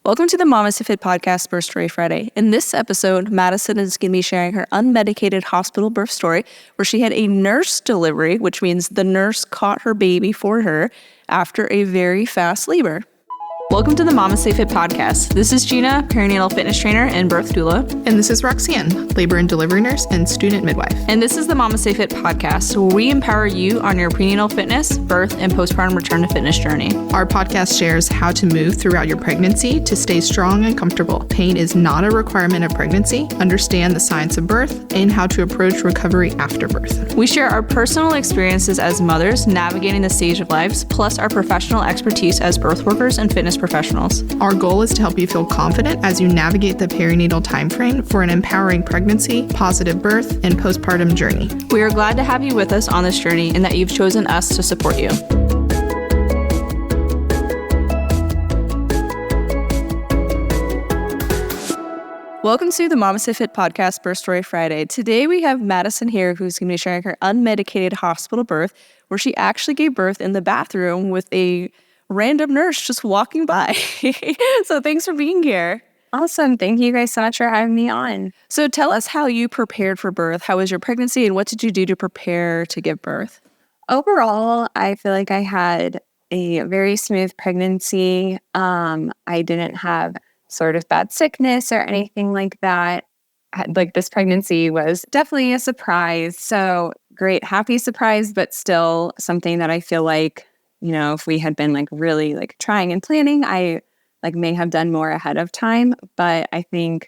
Welcome to the MamasteFit podcast, Birth Story Friday. In this episode, Madison is going to be sharing her unmedicated hospital birth story where she had a nurse delivery, which means the nurse caught her baby for her after a very fast labor. Welcome to the MamasteFit podcast. This is Gina, perinatal fitness trainer and birth doula. And this is Roxanne, labor and delivery nurse and student midwife. And this is the MamasteFit podcast, where we empower you on your prenatal fitness, birth, and postpartum return to fitness journey. Our podcast shares how to move throughout your pregnancy to stay strong and comfortable. Pain is not a requirement of pregnancy. Understand the science of birth and how to approach recovery after birth. We share our personal experiences as mothers navigating the stage of lives, plus our professional expertise as birth workers and fitness professionals. Our goal is to help you feel confident as you navigate the perinatal timeframe for an empowering pregnancy, positive birth, and postpartum journey. We are glad to have you with us on this journey and that you've chosen us to support you. Welcome to the MamasteFit podcast, Birth Story Friday. Today we have Madison here, who's going to be sharing her unmedicated hospital birth, where she actually gave birth in the bathroom with a random nurse just walking by. So thanks for being here. Awesome. Thank you guys so much for having me on. So tell us how you prepared for birth. How was your pregnancy and what did you do to prepare to give birth? Overall, I feel like I had a very smooth pregnancy. I didn't have sort of bad sickness or anything like that. This pregnancy was definitely a surprise. So great, happy surprise, but still something that I feel like, you know, if we had been really trying and planning, I may have done more ahead of time. But I think,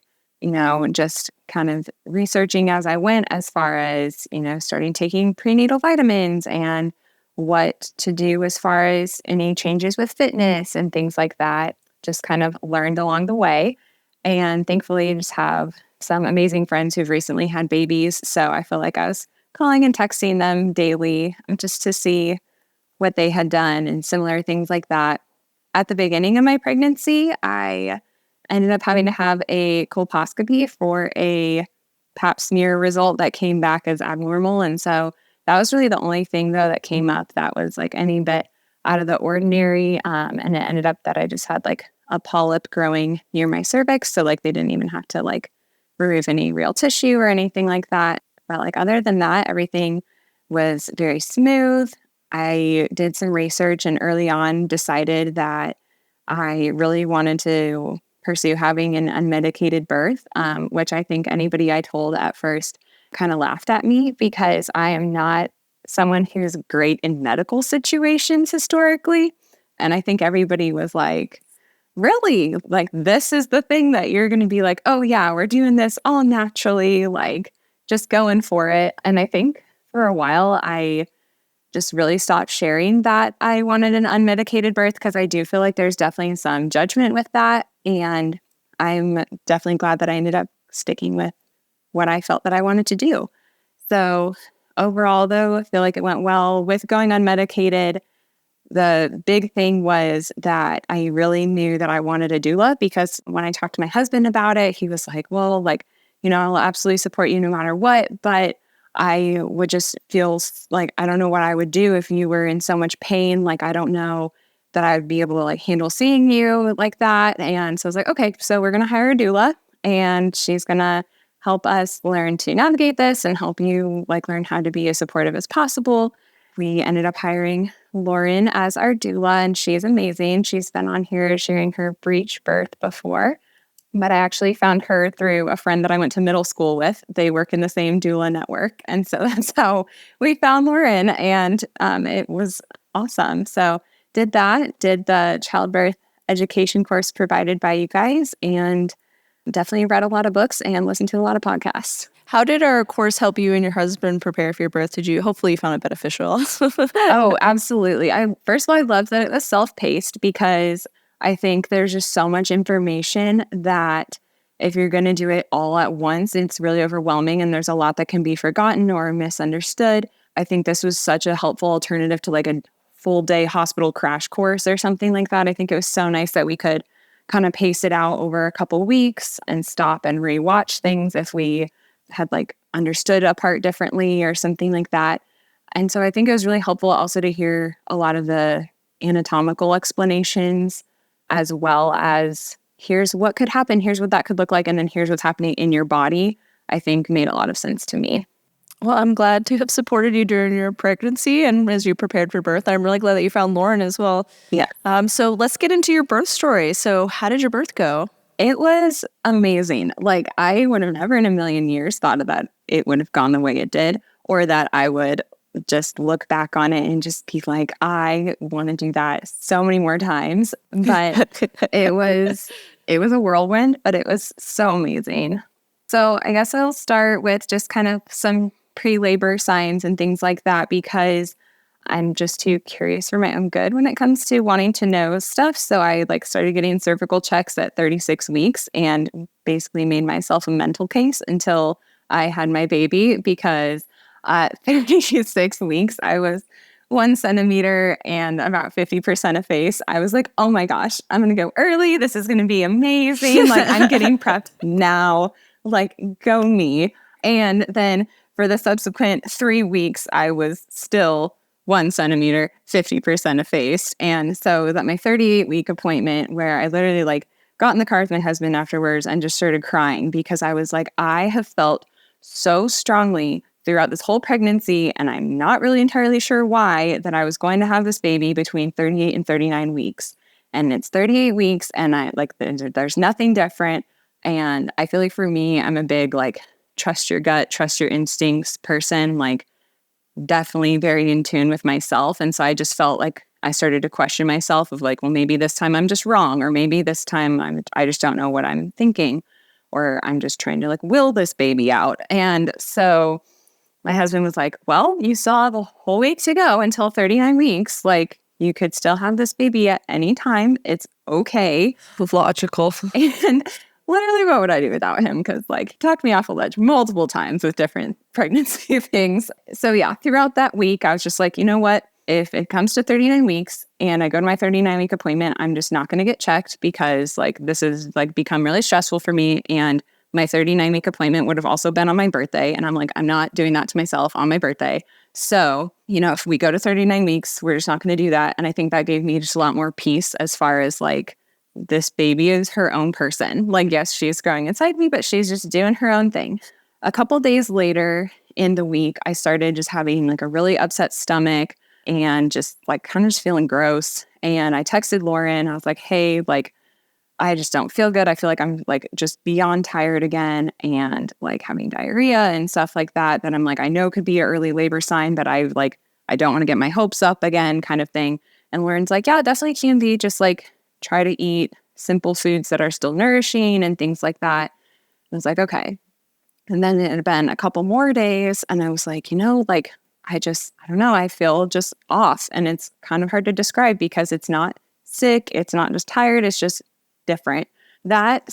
just kind of researching as I went as far as, starting taking prenatal vitamins and what to do as far as any changes with fitness and things like that, just kind of learned along the way. And thankfully, I just have some amazing friends who've recently had babies. So I feel like I was calling and texting them daily just to see what they had done and similar things like that. At the beginning of my pregnancy, I ended up having to have a colposcopy for a pap smear result that came back as abnormal. And so that was really the only thing, though, that came up that was any bit out of the ordinary. And it ended up that I just had a polyp growing near my cervix. So they didn't even have to remove any real tissue or anything like that. But other than that, everything was very smooth. I did some research and early on decided that I really wanted to pursue having an unmedicated birth, which I think anybody I told at first kind of laughed at me because I am not someone who's great in medical situations historically. And I think everybody was really? This is the thing that you're going to be oh yeah, we're doing this all naturally, just going for it. And I think for a while, I just really stopped sharing that I wanted an unmedicated birth because I do feel like there's definitely some judgment with that. And I'm definitely glad that I ended up sticking with what I felt that I wanted to do. So overall, though, I feel like it went well. With going unmedicated, the big thing was that I really knew that I wanted a doula because when I talked to my husband about it, he was well, I'll absolutely support you no matter what, but I would just feel I don't know what I would do if you were in so much pain. I don't know that I would be able to handle seeing you like that. And so I was okay, so we're going to hire a doula and she's going to help us learn to navigate this and help you learn how to be as supportive as possible. We ended up hiring Lauren as our doula and she's amazing. She's been on here sharing her breech birth before. But I actually found her through a friend that I went to middle school with. They work in the same doula network. And so that's how we found Lauren. And it was awesome. So did the childbirth education course provided by you guys, and definitely read a lot of books and listened to a lot of podcasts. How did our course help you and your husband prepare for your birth? Hopefully you found it beneficial? Oh, absolutely. First of all, I love that it was self-paced because I think there's just so much information that if you're going to do it all at once, it's really overwhelming and there's a lot that can be forgotten or misunderstood. I think this was such a helpful alternative to a full day hospital crash course or something like that. I think it was so nice that we could kind of pace it out over a couple weeks and stop and rewatch things if we had understood a part differently or something like that. And so I think it was really helpful also to hear a lot of the anatomical explanations as well as here's what could happen, here's what that could look like, and then here's what's happening in your body, I think made a lot of sense to me. Well, I'm glad to have supported you during your pregnancy and as you prepared for birth. I'm really glad that you found Lauren as well. Yeah. So let's get into your birth story. So how did your birth go? It was amazing. Like, I would have never in a million years thought that it would have gone the way it did, or that I would just look back on it and just be like, I want to do that so many more times. But it was a whirlwind, but it was so amazing. So I guess I'll start with just kind of some pre-labor signs and things like that, because I'm just too curious for my own good when it comes to wanting to know stuff. So I started getting cervical checks at 36 weeks and basically made myself a mental case until I had my baby, because at 36 weeks, I was 1 centimeter and about 50% effaced. I was like, oh my gosh, I'm going to go early. This is going to be amazing. I'm getting prepped now. Go me. And then for the subsequent 3 weeks, I was still 1 centimeter, 50% effaced. And so it was at my 38-week appointment where I literally got in the car with my husband afterwards and just started crying, because I was like, I have felt so strongly throughout this whole pregnancy, and I'm not really entirely sure why, that I was going to have this baby between 38 and 39 weeks. And it's 38 weeks, and there's nothing different. And I feel like for me, I'm a big trust your gut, trust your instincts person, definitely very in tune with myself. And so I just felt like I started to question myself of well, maybe this time I'm just wrong, or maybe this time I just don't know what I'm thinking, or I'm just trying to will this baby out. And so my husband was like, well, you still have a whole week to go until 39 weeks. You could still have this baby at any time. It's okay. Logical. And literally, what would I do without him? Because he talked me off a ledge multiple times with different pregnancy things. So yeah, throughout that week, I was just like, you know what? If it comes to 39 weeks and I go to my 39-week appointment, I'm just not going to get checked, because this is become really stressful for me. And my 39-week appointment would have also been on my birthday. And I'm like, I'm not doing that to myself on my birthday. So, if we go to 39 weeks, we're just not going to do that. And I think that gave me just a lot more peace as far as this baby is her own person. Yes, she's growing inside me, but she's just doing her own thing. A couple days later in the week, I started just having a really upset stomach and just kind of just feeling gross. And I texted Lauren. I was like, hey, I just don't feel good. I feel like I'm just beyond tired again, and having diarrhea and stuff like that I'm I know could be an early labor sign, but I don't want to get my hopes up again, kind of thing. And Lauren's like, yeah, it definitely can be. Just try to eat simple foods that are still nourishing and things like that. I was like, okay. And then it had been a couple more days, and I was like, I don't know, I feel just off. And it's kind of hard to describe, because it's not sick, it's not just tired, it's just different. That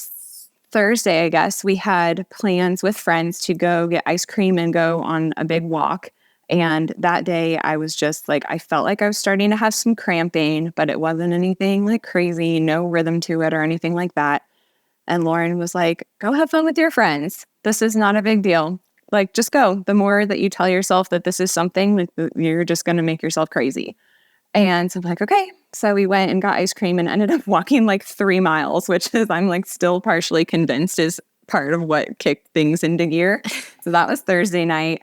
Thursday, I guess, we had plans with friends to go get ice cream and go on a big walk. And that day I was just I felt like I was starting to have some cramping, but it wasn't anything crazy, no rhythm to it or anything like that. And Lauren was like, go have fun with your friends. This is not a big deal. Just go. The more that you tell yourself that this is something, you're just going to make yourself crazy. And so I'm like, okay. So we went and got ice cream and ended up walking 3 miles, which is I'm still partially convinced is part of what kicked things into gear. So that was Thursday night.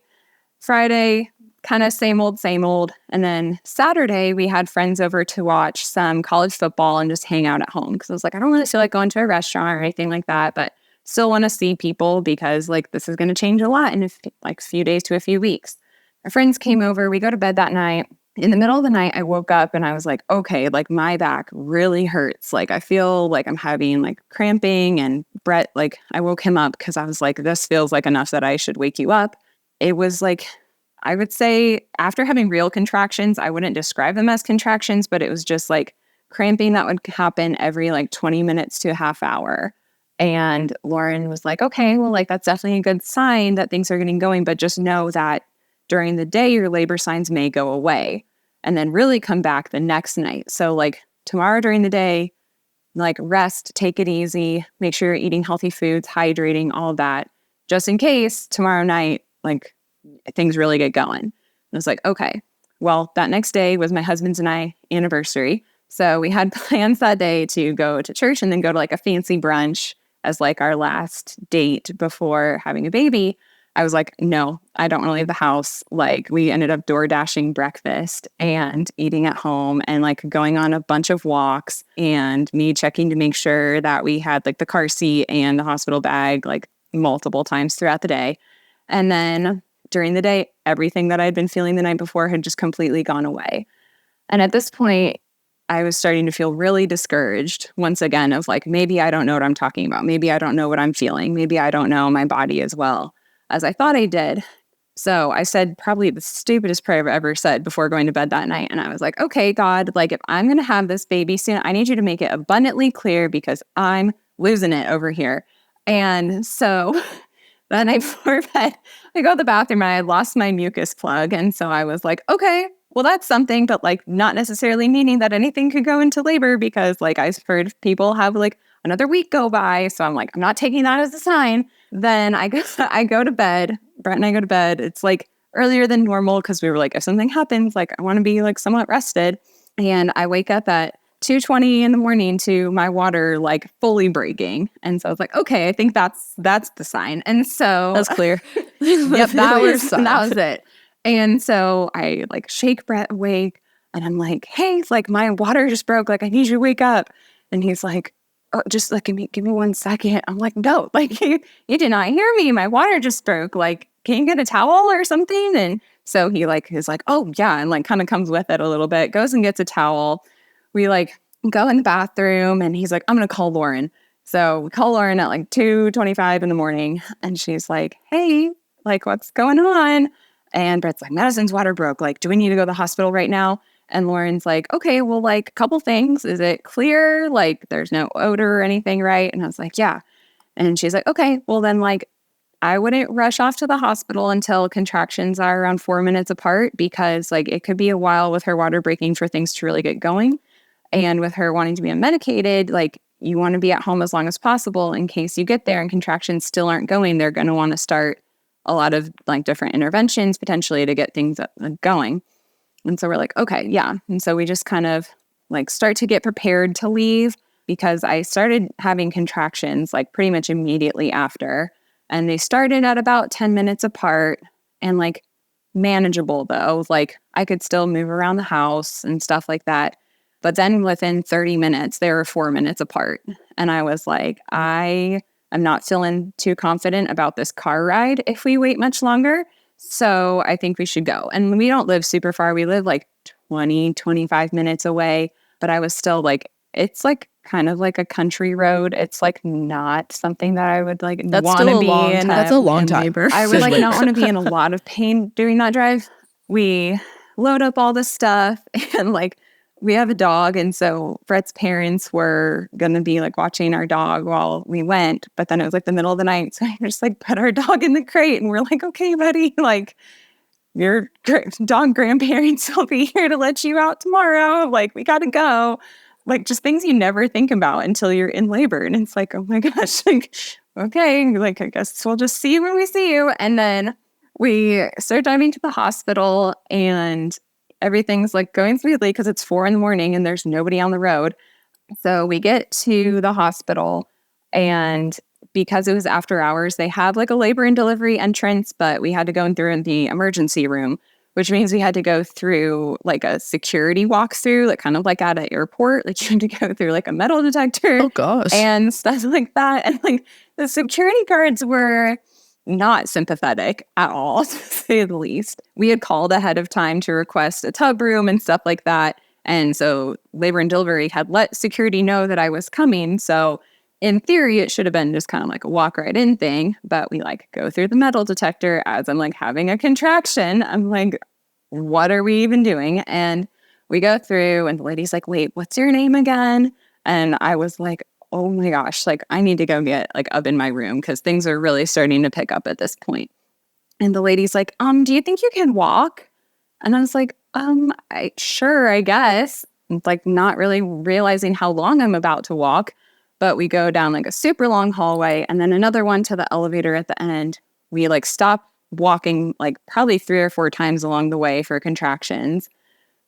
Friday, kind of same old, same old. And then Saturday, we had friends over to watch some college football and just hang out at home. Because I was like, I don't really feel like going to a restaurant or anything like that, but still want to see people, because this is going to change a lot in a few days to a few weeks. Our friends came over. We go to bed that night. In the middle of the night, I woke up and I was like, okay, my back really hurts. I feel like I'm having cramping. And Brett, I woke him up because I was like, this feels enough that I should wake you up. It was I would say after having real contractions, I wouldn't describe them as contractions, but it was just cramping that would happen every 20 minutes to a half hour. And Lauren was like, okay, well, that's definitely a good sign that things are getting going, but just know that during the day, your labor signs may go away and then really come back the next night. So tomorrow during the day, rest, take it easy, make sure you're eating healthy foods, hydrating, all that, just in case tomorrow night, things really get going. And I was like, okay. Well, that next day was my husband's and I anniversary. So we had plans that day to go to church and then go to like a fancy brunch as like our last date before having a baby. I was like, no, I don't want to leave the house. Like we ended up door dashing breakfast and eating at home and like going on a bunch of walks and me checking to make sure that we had like the car seat and the hospital bag like multiple times throughout the day. And then during the day, everything that I'd been feeling the night before had just completely gone away. And at this point, I was starting to feel really discouraged once again of like, maybe I don't know what I'm talking about. Maybe I don't know what I'm feeling. Maybe I don't know my body as well as I thought I did. So I said probably the stupidest prayer I've ever said before going to bed that night. And I was like, okay, God, like if I'm going to have this baby soon, I need you to make it abundantly clear because I'm losing it over here. And so that night before bed, I go to the bathroom and I had lost my mucus plug. And so I was like, okay, well, that's something, but like not necessarily meaning that anything could go into labor because like I've heard people have like another week go by. So I'm like, I'm not taking that as a sign. Then I go to bed. Brett and I go to bed. It's like earlier than normal because we were like, if something happens, like I want to be like somewhat rested. And I wake up at 2:20 in the morning to my water like fully breaking. And so I was like, okay, I think that's the sign. And so That's clear. yep, that was it. And so I like shake Brett awake and I'm like, hey, like my water just broke. Like I need you to wake up. And he's like, oh, just like give me 1 second. I'm like, no, like you did not hear me. My water just broke. Like, can you get a towel or something? And so he like is like, oh yeah, and like kind of comes with it a little bit, goes and gets a towel. We like go in the bathroom and he's like, I'm gonna call Lauren. So we call Lauren at like 2:25 in the morning and she's like, hey, like what's going on? And Brett's like, Madison's water broke. Like, do we need to go to the hospital right now? And Lauren's like, okay, well, like a couple things. Is it clear? Like there's no odor or anything, right? And I was like, yeah. And she's like, okay, well then like I wouldn't rush off to the hospital until contractions are around 4 minutes apart because like it could be a while with her water breaking for things to really get going. And with her wanting to be unmedicated, like you want to be at home as long as possible in case you get there and contractions still aren't going. They're going to want to start a lot of like different interventions potentially to get things going. And so we're like, okay, yeah. And so we just kind of like start to get prepared to leave because I started having contractions like pretty much immediately after. And they started at about 10 minutes apart and like manageable though. Like I could still move around the house and stuff like that. But then within 30 minutes, they were 4 minutes apart. And I was like, I'm not feeling too confident about this car ride if we wait much longer. So I think we should go. And we don't live super far. We live like 20, 25 minutes away. But I was still like, it's like kind of like a country road. It's like not something that I would like want to be in. That's a long time. I would like not want to be in a lot of pain doing that drive. We load up all this stuff and like we have a dog. And so Brett's parents were going to be like watching our dog while we went. But then it was like the middle of the night. So I just like put our dog in the crate and we're like, okay, buddy, like your dog grandparents will be here to let you out tomorrow. Like we got to go. Like just things you never think about until you're in labor. And it's like, oh my gosh, like, okay, like I guess we'll just see you when we see you. And then we start driving to the hospital and everything's like going smoothly because it's 4 a.m. and there's nobody on the road. So we get to the hospital and because it was after hours, they have like a labor and delivery entrance, but we had to go in through in the emergency room, which means we had to go through like a security walkthrough, like kind of like at an airport. Like you had to go through like a metal detector. Oh gosh. And stuff like that. And like the security guards were not sympathetic at all, to say the least. We had called ahead of time to request a tub room and stuff like that. And so labor and delivery had let security know that I was coming. So in theory, it should have been just kind of like a walk right in thing. But we like go through the metal detector as I'm like having a contraction. I'm like, what are we even doing? And we go through and the lady's like, wait, what's your name again? And I was like, oh my gosh, like I need to go get like up in my room because things are really starting to pick up at this point. And the lady's like, do you think you can walk? And I was like, sure, I guess. Like not really realizing how long I'm about to walk. But we go down like a super long hallway and then another one to the elevator at the end. We like stop walking like probably 3 or 4 times along the way for contractions.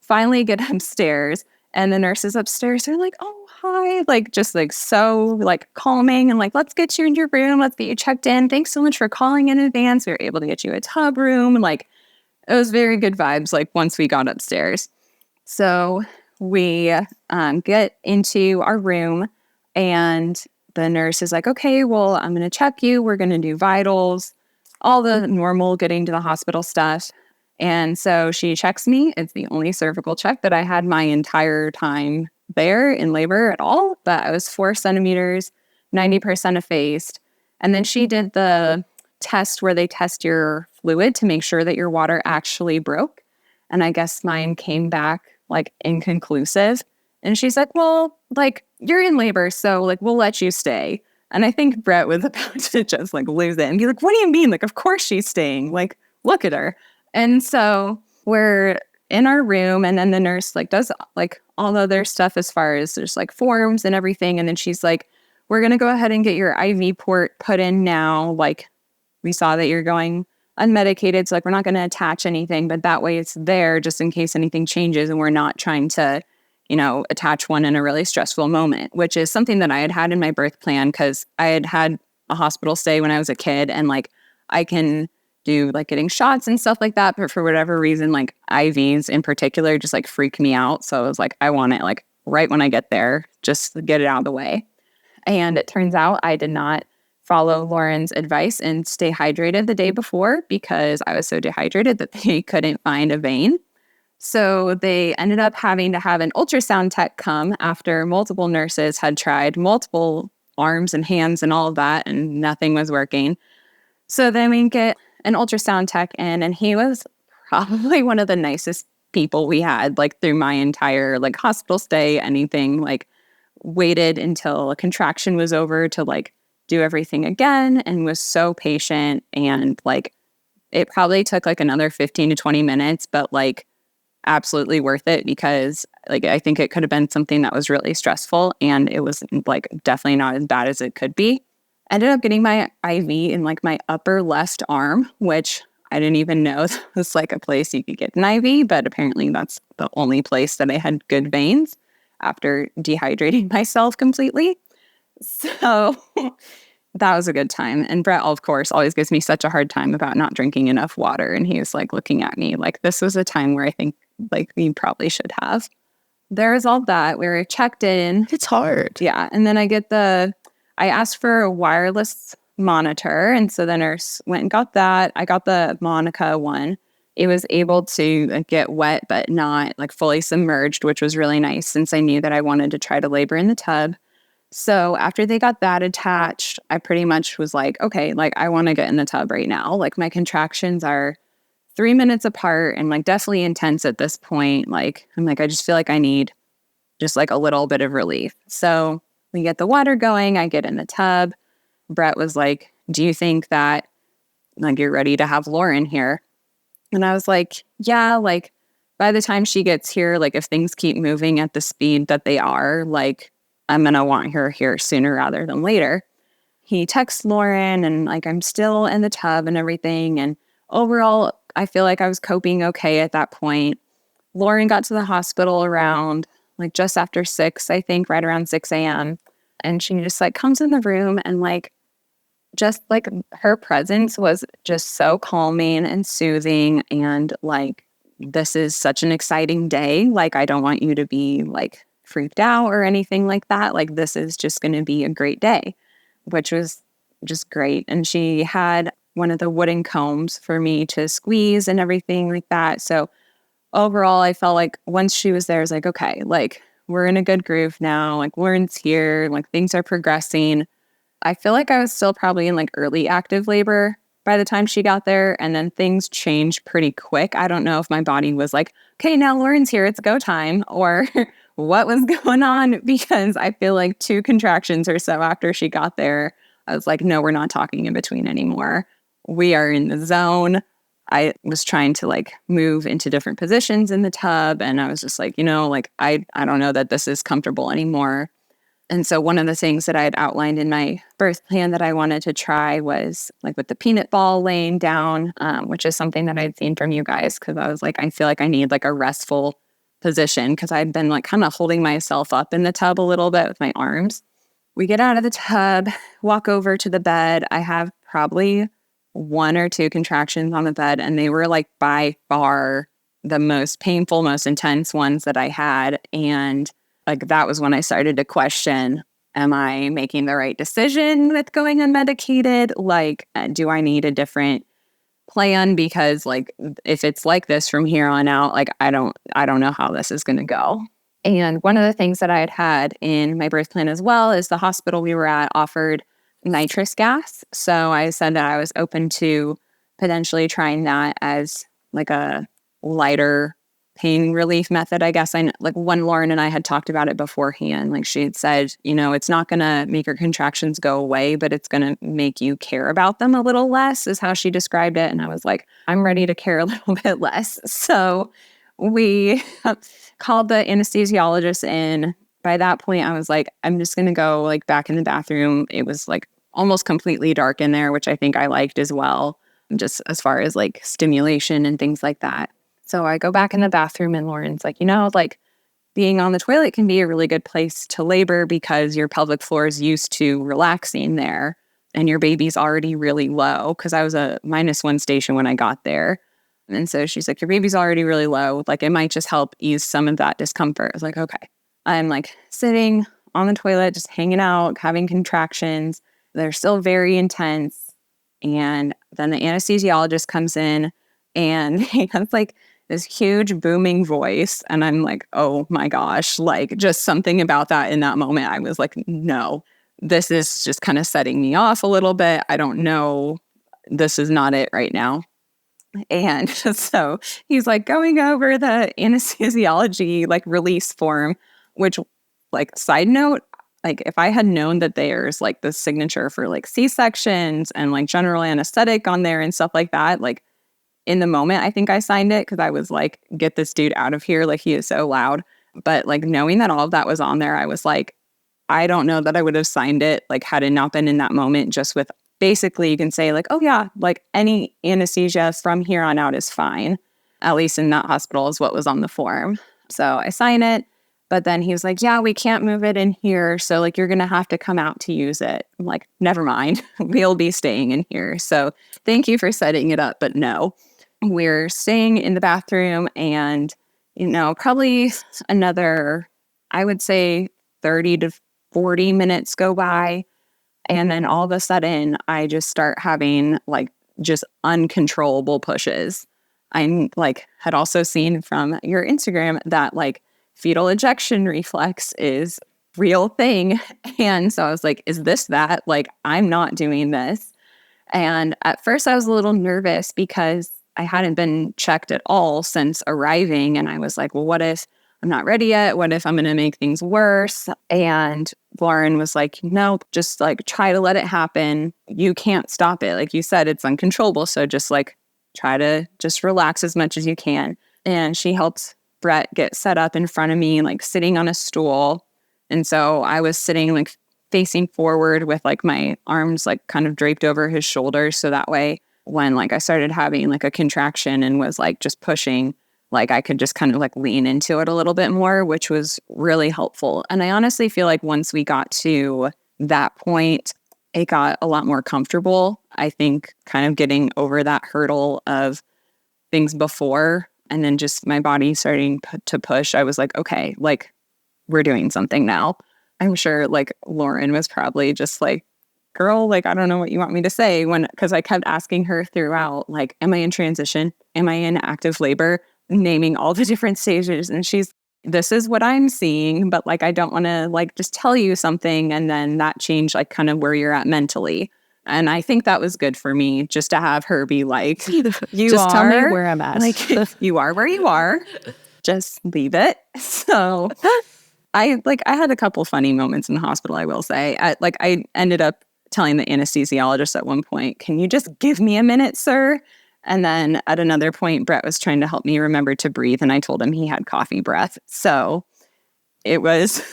Finally get upstairs And the nurses upstairs are like, oh, hi, like just like so like calming and like, let's get you in your room. Let's get you checked in. Thanks so much for calling in advance. We were able to get you a tub room. Like it was very good vibes like once we got upstairs. So we get into our room and the nurse is like, okay, well, I'm going to check you. We're going to do vitals, all the normal getting to the hospital stuff. And so she checks me. It's the only cervical check that I had my entire time there in labor at all. But I was 4 centimeters, 90% effaced. And then she did the test where they test your fluid to make sure that your water actually broke. And I guess mine came back like inconclusive. And she's like, well, like you're in labor, so like we'll let you stay. And I think Brett was about to just like lose it and be like, what do you mean? Like, of course she's staying. Like, look at her. And so we're in our room and then the nurse like does like all the other stuff as far as there's like forms and everything. And then she's like, we're going to go ahead and get your IV port put in now. Like we saw that you're going unmedicated. So like, we're not going to attach anything, but that way it's there just in case anything changes and we're not trying to, you know, attach one in a really stressful moment, which is something that I had in my birth plan because I had a hospital stay when I was a kid and like I can do like getting shots and stuff like that. But for whatever reason, like IVs in particular just like freak me out. So I was like, I want it like right when I get there, just to get it out of the way. And it turns out I did not follow Lauren's advice and stay hydrated the day before because I was so dehydrated that they couldn't find a vein. So they ended up having to have an ultrasound tech come after multiple nurses had tried multiple arms and hands and all of that and nothing was working. So then we get an ultrasound tech in and he was probably one of the nicest people we had like through my entire like hospital stay, anything, like waited until a contraction was over to like do everything again and was so patient. And like it probably took like another 15 to 20 minutes, but like absolutely worth it because like I think it could have been something that was really stressful and it was like definitely not as bad as it could be. Ended up getting my IV in like my upper left arm, which I didn't even know was like a place you could get an IV, but apparently that's the only place that I had good veins after dehydrating myself completely. So that was a good time. And Brett, of course, always gives me such a hard time about not drinking enough water. And he was like looking at me like this was a time where I think like we probably should have. There's all that. We were checked in. It's hard. Yeah. And then I asked for a wireless monitor. And so the nurse went and got that. I got the Monica one. It was able to get wet, but not like fully submerged, which was really nice since I knew that I wanted to try to labor in the tub. So after they got that attached, I pretty much was like, okay, like I want to get in the tub right now. Like my contractions are 3 minutes apart and like definitely intense at this point. Like I'm like, I just feel like I need just like a little bit of relief. So we get the water going. I get in the tub. Brett was like, do you think that like you're ready to have Lauren here? And I was like, yeah, like by the time she gets here, like if things keep moving at the speed that they are, like I'm going to want her here sooner rather than later. He texts Lauren and like I'm still in the tub and everything. And overall, I feel like I was coping okay at that point. Lauren got to the hospital around like just after 6, I think, right around 6 a.m. And she just like comes in the room and like just like her presence was just so calming and soothing. And like, this is such an exciting day. Like, I don't want you to be like freaked out or anything like that. Like, this is just going to be a great day, which was just great. And she had one of the wooden combs for me to squeeze and everything like that. So overall, I felt like once she was there, I was like, okay, like we're in a good groove now. Like Lauren's here, like things are progressing. I feel like I was still probably in like early active labor by the time she got there. And then things changed pretty quick. I don't know if my body was like, okay, now Lauren's here, it's go time, or what was going on, because I feel like 2 contractions or so after she got there, I was like, no, we're not talking in between anymore. We are in the zone. I was trying to like move into different positions in the tub. And I was just like, like, I don't know that this is comfortable anymore. And so one of the things that I had outlined in my birth plan that I wanted to try was like with the peanut ball laying down, which is something that I'd seen from you guys, because I was like, I feel like I need like a restful position because I'd been like kind of holding myself up in the tub a little bit with my arms. We get out of the tub, walk over to the bed. I have probably 1 or 2 contractions on the bed, and they were like by far the most painful, most intense ones that I had. And like that was when I started to question, am I making the right decision with going unmedicated? Like, do I need a different plan? Because like if it's like this from here on out, like I don't know how this is going to go. And one of the things that I had in my birth plan as well is the hospital we were at offered nitrous gas. So I said that I was open to potentially trying that as like a lighter pain relief method, I guess. Like when Lauren and I had talked about it beforehand, like she had said, you know, it's not going to make your contractions go away, but it's going to make you care about them a little less, is how she described it. And I was like, I'm ready to care a little bit less. So we called the anesthesiologist in. By that point, I was like, I'm just going to go like back in the bathroom. It was like almost completely dark in there, which I think I liked as well, just as far as like stimulation and things like that. So I go back in the bathroom and Lauren's like, you know, like being on the toilet can be a really good place to labor because your pelvic floor is used to relaxing there and your baby's already really low, because I was a -1 station when I got there. And so she's like, your baby's already really low. Like it might just help ease some of that discomfort. I was like, okay. I'm like sitting on the toilet, just hanging out, having contractions. They're still very intense. And then the anesthesiologist comes in and he has like this huge booming voice. And I'm like, oh my gosh, like just something about that in that moment. I was like, no, this is just kind of setting me off a little bit. I don't know. This is not it right now. And so he's like going over the anesthesiology like release form, which like side note, like if I had known that there's like the signature for like C-sections and like general anesthetic on there and stuff like that, like in the moment, I think I signed it because I was like, get this dude out of here. Like he is so loud. But like knowing that all of that was on there, I was like, I don't know that I would have signed it like had it not been in that moment, just with basically you can say like, oh yeah, like any anesthesia from here on out is fine. At least in that hospital is what was on the form. So I sign it. But then he was like, yeah, we can't move it in here. So like, you're going to have to come out to use it. I'm like, never mind. We'll be staying in here. So thank you for setting it up. But no, we're staying in the bathroom and, you know, probably another, I would say 30 to 40 minutes go by. And then all of a sudden I just start having like just uncontrollable pushes. I like had also seen from your Instagram that like fetal ejection reflex is real thing. And so I was like, is this that? Like, I'm not doing this. And at first I was a little nervous because I hadn't been checked at all since arriving. And I was like, well, what if I'm not ready yet? What if I'm going to make things worse? And Lauren was like, no, just like try to let it happen. You can't stop it. Like you said, it's uncontrollable. So just like try to just relax as much as you can. And she helped Brett get set up in front of me, like sitting on a stool. And so I was sitting like facing forward with like my arms like kind of draped over his shoulders. So that way when like I started having like a contraction and was like just pushing, like I could just kind of like lean into it a little bit more, which was really helpful. And I honestly feel like once we got to that point, it got a lot more comfortable. I think kind of getting over that hurdle of things before and then just my body starting to push, I was like, okay, like we're doing something now. I'm sure like Lauren was probably just like, girl, like, I don't know what you want me to say because I kept asking her throughout, like, am I in transition? Am I in active labor? Naming all the different stages. And she's, this is what I'm seeing, but like, I don't want to like just tell you something and then that change like kind of where you're at mentally. And I think that was good for me just to have her be like, you just tell me where I'm at. Like, you are where you are. Just leave it. So I had a couple funny moments in the hospital, I will say. I ended up telling the anesthesiologist at one point, can you just give me a minute, sir? And then at another point, Brett was trying to help me remember to breathe. And I told him he had coffee breath. So it was,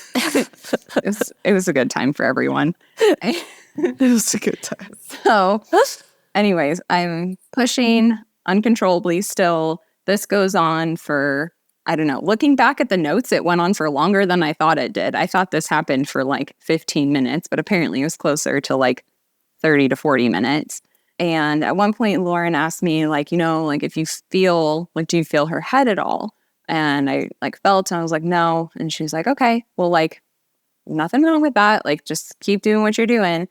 it was a good time for everyone. It was a good time. So anyways, I'm pushing uncontrollably still. This goes on for I don't know. Looking back at the notes, it went on for longer than I thought it did. I thought this happened for like 15 minutes, but apparently it was closer to like 30 to 40 minutes. And at one point, Lauren asked me, like, like if you feel, like, do you feel her head at all? And I like felt, and I was like, no. And she's like, okay, well, like, nothing wrong with that. Like, just keep doing what you're doing.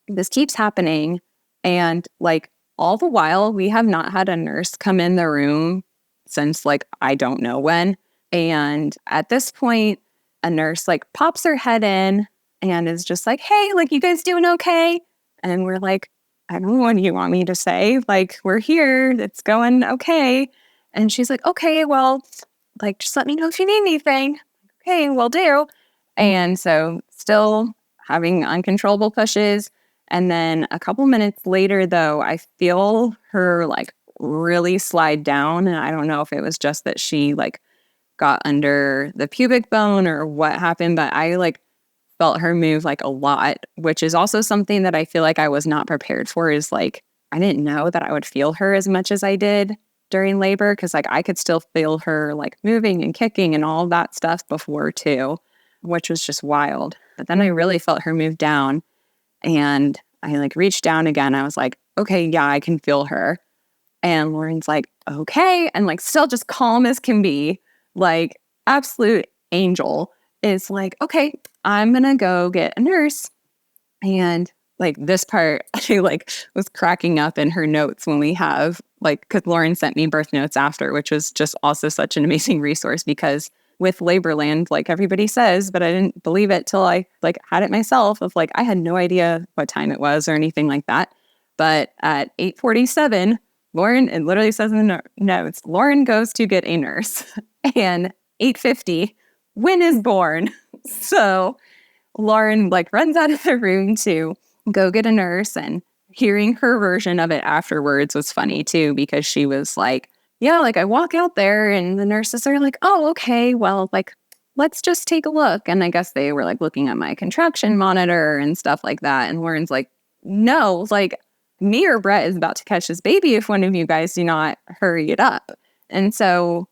This keeps happening. And like, all the while, we have not had a nurse come in the room since like, I don't know when. And at this point, a nurse like pops her head in and is just like, hey, like, you guys doing okay? And we're like, I don't know what you want me to say. Like, we're here. It's going okay. And she's like, okay, well, like, just let me know if you need anything. Okay, will do. And so still having uncontrollable pushes. And then a couple minutes later, though, I feel her like really slide down. And I don't know if it was just that she like got under the pubic bone or what happened, but I like felt her move like a lot, which is also something that I feel like I was not prepared for. Is like, I didn't know that I would feel her as much as I did during labor, because like I could still feel her like moving and kicking and all of that stuff before too, which was just wild. But then I really felt her move down, and I like reached down again. I was like, okay, yeah, I can feel her. And Lauren's like, okay. And like still just calm as can be, like absolute angel, is like, okay, I'm going to go get a nurse. And like this part, I like was cracking up in her notes when we have like, because Lauren sent me birth notes after, which was just also such an amazing resource, because with Laborland, like everybody says, but I didn't believe it till I like had it myself, of like, I had no idea what time it was or anything like that. But at 8:47, Lauren, it literally says in the notes, Lauren goes to get a nurse. And 8:50, Wynn is born. So Lauren like runs out of the room to go get a nurse, and hearing her version of it afterwards was funny too, because she was like, yeah, like I walk out there and the nurses are like, oh, okay, well, like, let's just take a look. And I guess they were like looking at my contraction monitor and stuff like that. And Lauren's like, no, like me or Brett is about to catch this baby if one of you guys do not hurry it up. And so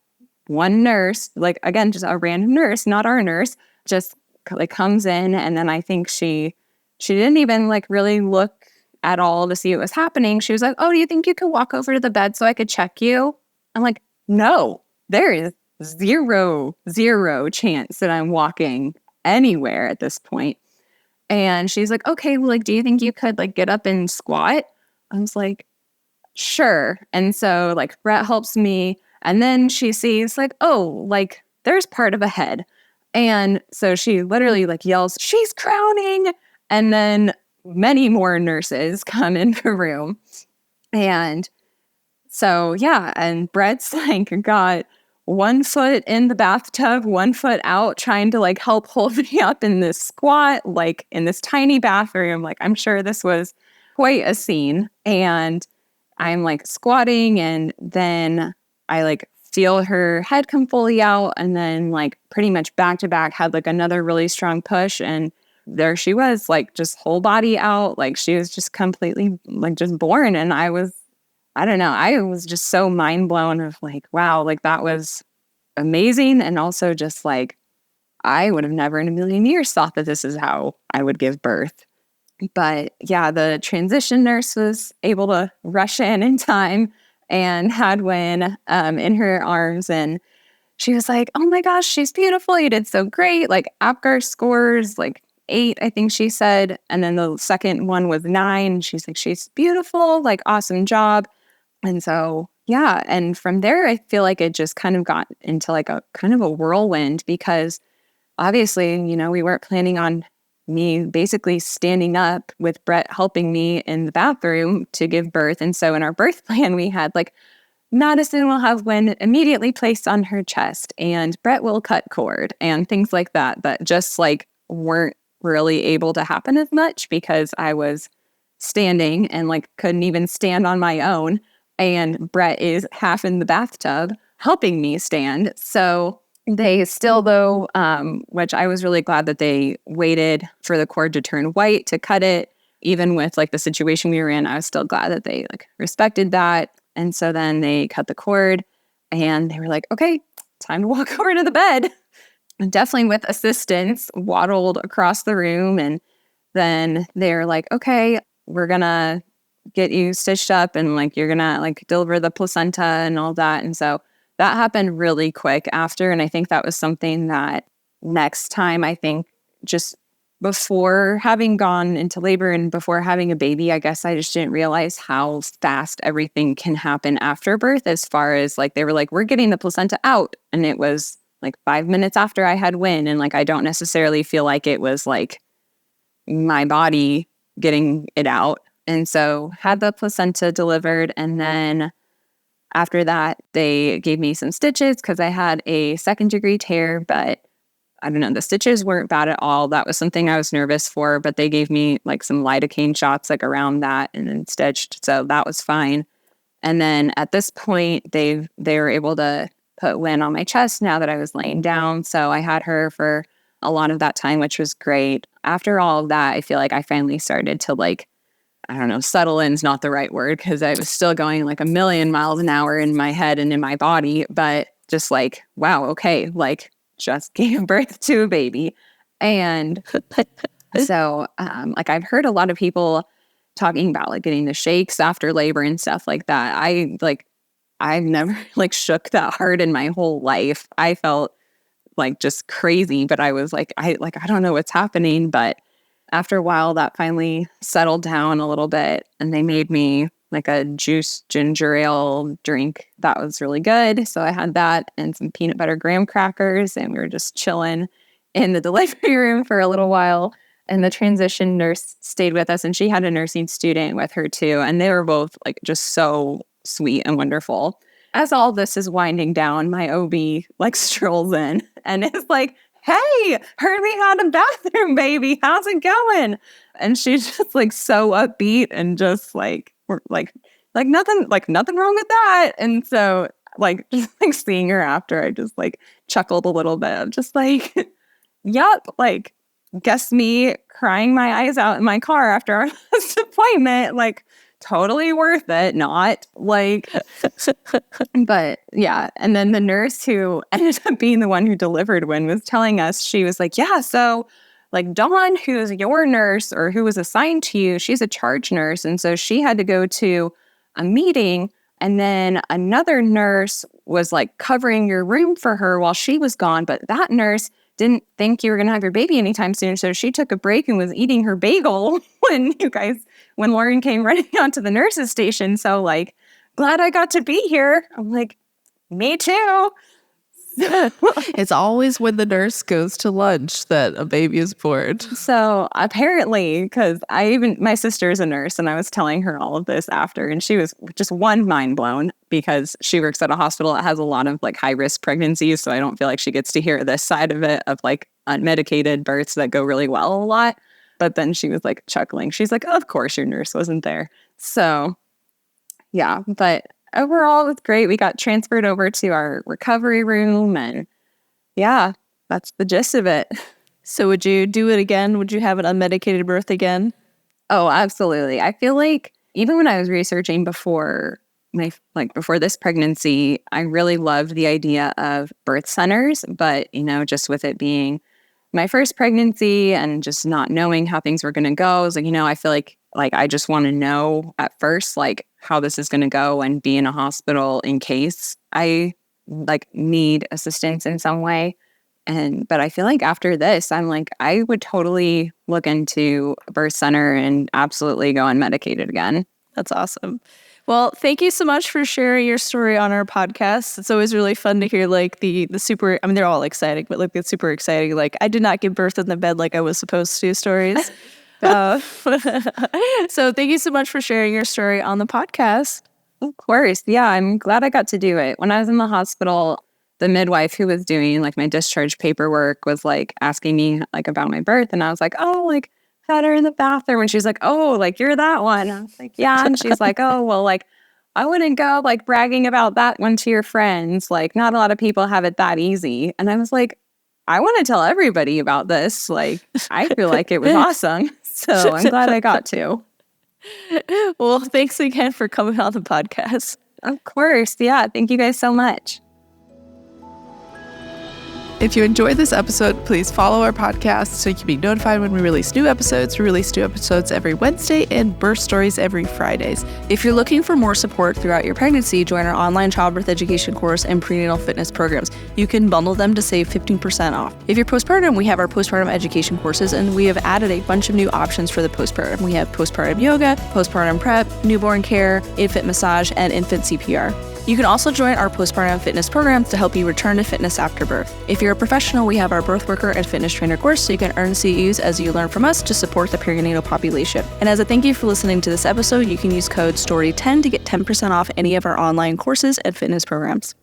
one nurse, like, again, just a random nurse, not our nurse, just like comes in. And then I think she didn't even like really look at all to see what was happening. She was like, oh, do you think you could walk over to the bed so I could check you? I'm like, no, there is zero chance that I'm walking anywhere at this point. And she's like, okay, well, like, do you think you could like get up and squat? I was like, sure. And so like Brett helps me. And then she sees like, oh, like there's part of a head. And so she literally like yells, she's crowning. And then many more nurses come in the room. And so, yeah, and Brett's like got 1 foot in the bathtub, 1 foot out, trying to like help hold me up in this squat, like in this tiny bathroom. Like, I'm sure this was quite a scene. And I'm like squatting, and then I like feel her head come fully out, and then like pretty much back to back had like another really strong push, and there she was, like just whole body out. Like she was just completely like just born. And I don't know, I was just so mind blown of like, wow, like that was amazing. And also just like, I would have never in a million years thought that this is how I would give birth. But yeah, the transition nurse was able to rush in time and had Wynn in her arms. And she was like, oh my gosh, she's beautiful. You did so great. Like APGAR scores, like 8, I think she said. And then the second one was 9. She's like, she's beautiful, like awesome job. And so, yeah. And from there, I feel like it just kind of got into like a kind of a whirlwind, because obviously, we weren't planning on me basically standing up with Brett helping me in the bathroom to give birth. And so in our birth plan, we had like, Madison will have Wynn immediately placed on her chest, and Brett will cut cord and things like that just like weren't really able to happen as much, because I was standing and like couldn't even stand on my own. And Brett is half in the bathtub helping me stand. So they still, though, which I was really glad that they waited for the cord to turn white to cut it. Even with like the situation we were in, I was still glad that they like respected that. And so then they cut the cord, and they were like, okay, time to walk over to the bed. And definitely with assistance, waddled across the room. And then they're like, okay, we're going to get you stitched up and like, you're going to like deliver the placenta and all that. And so that happened really quick after. And I think that was something that next time, I think just before having gone into labor and before having a baby, I guess I just didn't realize how fast everything can happen after birth, as far as like, they were like, we're getting the placenta out. And it was like 5 minutes after I had Wynn. And like, I don't necessarily feel like it was like my body getting it out. And so had the placenta delivered. And then after that, they gave me some stitches because I had a 2nd-degree tear, but I don't know, the stitches weren't bad at all. That was something I was nervous for, but they gave me like some lidocaine shots like around that and then stitched. So that was fine. And then at this point, they were able to put Wynn on my chest now that I was laying down. So I had her for a lot of that time, which was great. After all of that, I feel like I finally started to like, I don't know, settle in is not the right word because I was still going like a million miles an hour in my head and in my body, but just like, wow, okay, like just gave birth to a baby. And so like I've heard a lot of people talking about like getting the shakes after labor and stuff like that. I've never like shook that hard in my whole life. I felt like just crazy, but I was like, I don't know what's happening. But after a while that finally settled down a little bit and they made me like a juice ginger ale drink. That was really good. So I had that and some peanut butter graham crackers and we were just chilling in the delivery room for a little while. And the transition nurse stayed with us and she had a nursing student with her too. And they were both like just so sweet and wonderful. As all this is winding down, my OB like strolls in and is like, hey, heard we had a bathroom baby. How's it going? And she's just like so upbeat and just like, we're like nothing wrong with that. And so like just like seeing her after, I just like chuckled a little bit. I'm just like, yup, like guess me crying my eyes out in my car after our last appointment, like totally worth it, not like, but yeah. And then the nurse who ended up being the one who delivered Wynn was telling us, she was like, yeah, so like Dawn, who's your nurse or who was assigned to you, she's a charge nurse. And so she had to go to a meeting and then another nurse was like covering your room for her while she was gone. But that nurse didn't think you were going to have your baby anytime soon. So she took a break and was eating her bagel when Lauren came running onto the nurse's station. So like, glad I got to be here. I'm like, me too. It's always when the nurse goes to lunch that a baby is born. So apparently, because my sister's a nurse and I was telling her all of this after, and she was just mind blown because she works at a hospital that has a lot of like high risk pregnancies. So I don't feel like she gets to hear this side of it of like unmedicated births that go really well a lot. But then she was like chuckling. She's like, of course your nurse wasn't there. So yeah, but overall, it was great. We got transferred over to our recovery room and yeah, that's the gist of it. So would you do it again? Would you have an unmedicated birth again? Oh, absolutely. I feel like even when I was researching before this pregnancy, I really loved the idea of birth centers, but just with it being my first pregnancy and just not knowing how things were going to go, I was like, I feel like I just want to know at first, like how this is going to go and be in a hospital in case I need assistance in some way. But I feel like after this, I'm like, I would totally look into a birth center and absolutely go unmedicated again. That's awesome. Well, thank you so much for sharing your story on our podcast. It's always really fun to hear like the super, I mean, they're all exciting, but like the super exciting, like I did not give birth in the bed like I was supposed to stories. So thank you so much for sharing your story on the podcast. Of course. Yeah, I'm glad I got to do it. When I was in the hospital, the midwife who was doing like my discharge paperwork was like asking me like about my birth. And I was like, oh, like had her in the bathroom. And she's like, oh, like you're that one. I was like, yeah. And she's like, oh, well, like I wouldn't go like bragging about that one to your friends. Like not a lot of people have it that easy. And I was like, I want to tell everybody about this. Like I feel like it was awesome. So I'm glad I got to. Well, thanks again for coming on the podcast. Of course. Yeah. Thank you guys so much. If you enjoyed this episode, please follow our podcast so you can be notified when we release new episodes. We release new episodes every Wednesday and birth stories every Fridays. If you're looking for more support throughout your pregnancy, join our online childbirth education course and prenatal fitness programs. You can bundle them to save 15% off. If you're postpartum, we have our postpartum education courses, and we have added a bunch of new options for the postpartum. We have postpartum yoga, postpartum prep, newborn care, infant massage, and infant CPR. You can also join our postpartum fitness programs to help you return to fitness after birth. If you're a professional, we have our birth worker and fitness trainer course, so you can earn CEUs as you learn from us to support the perinatal population. And as a thank you for listening to this episode, you can use code STORY10 to get 10% off any of our online courses and fitness programs.